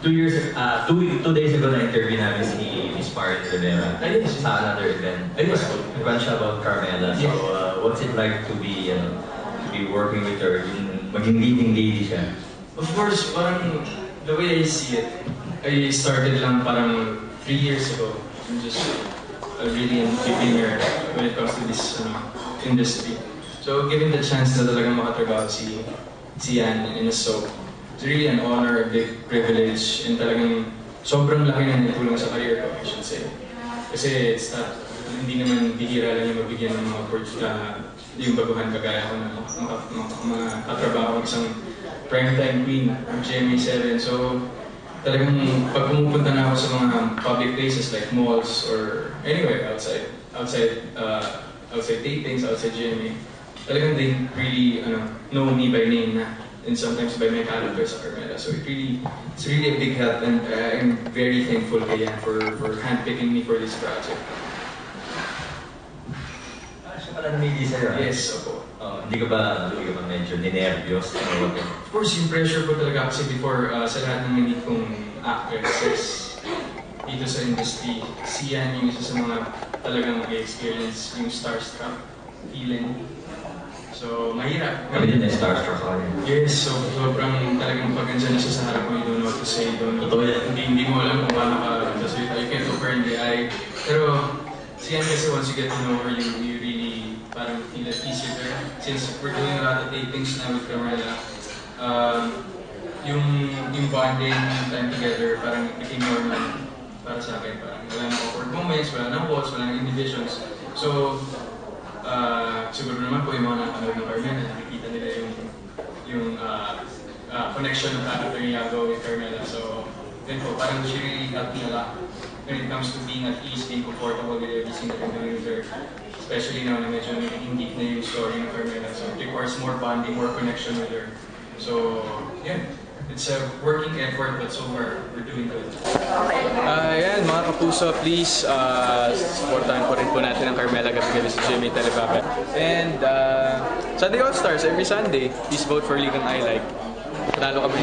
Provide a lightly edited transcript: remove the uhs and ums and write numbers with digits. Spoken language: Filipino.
two days ago na interview namin si Miss Marin Rivera sa another event. Nagkwento siya about Carmela. So, what's it like to be working with her, yung maging leading lady siya? Of course, parang the way I see it, I started lang parang 3 years ago. I'm just really a beginner when it comes to this industry. So, given the chance na talagang makatrabaho si Yan in a soap, it's really an honor, a big privilege, and talagang sobrang laki na nitulong sa career ko, I should say. Kasi it's not, hindi naman bihira lang yung mabigyan ng mga yung baguhan kagaya ko na makatrabaho isang primetime queen ng GMA7. So, talagang pag pumupunta na ako sa mga public places like malls or anywhere outside tapings, outside GMA, talagang they really know me by name na, and sometimes by my character sa Carmela. So it's really a big help, and I'm very thankful kay Yan for handpicking me for this project. Siya pala namili sa'yo? Yes, opo. Hindi ka ba medyo ninervyos? Of course, yung pressure ko talaga kasi before sa lahat ng hindi kong actresses dito sa industry, si Yan yung isa sa mga talagang mag-experience yung starstruck feeling. So, mahirap. Kami din starstruck ako rin. Yes, so sobrang talagang pag andyan na siya sa harap mo, you don't know what to say. Totoo yan. Hindi mo alam kung paano ka sasabi. You can't look her in the eye. Pero, si Yan kasi once you get to know her, you really parang feel at ease with her. Since we're doing a lot of tapings now with Carmela, yung bonding, time together, parang became normal para sa akin. Parang wala nang awkward moments, wala nang walls, wala nang inhibitions. So, siguro naman po yung mga nakanood ng Carmela, nakikita nila yung connection ng character ni Yago with Carmela. So, yun po, parang she really helped me a lot when it comes to being at ease, being comfortable with everything that I'm doing with her. Especially now na medyo naging deep na yung story ng Carmela. So, it requires more bonding, more connection with her. So, yeah. It's a working effort, but so far, we're doing good. Ayan, mga kapuso, please supportahan po rin po natin ang Carmela gabi-gabi sa GMA Telebaba. And Sunday All Stars every Sunday. Please vote for Ligang I Like. Panalo kami.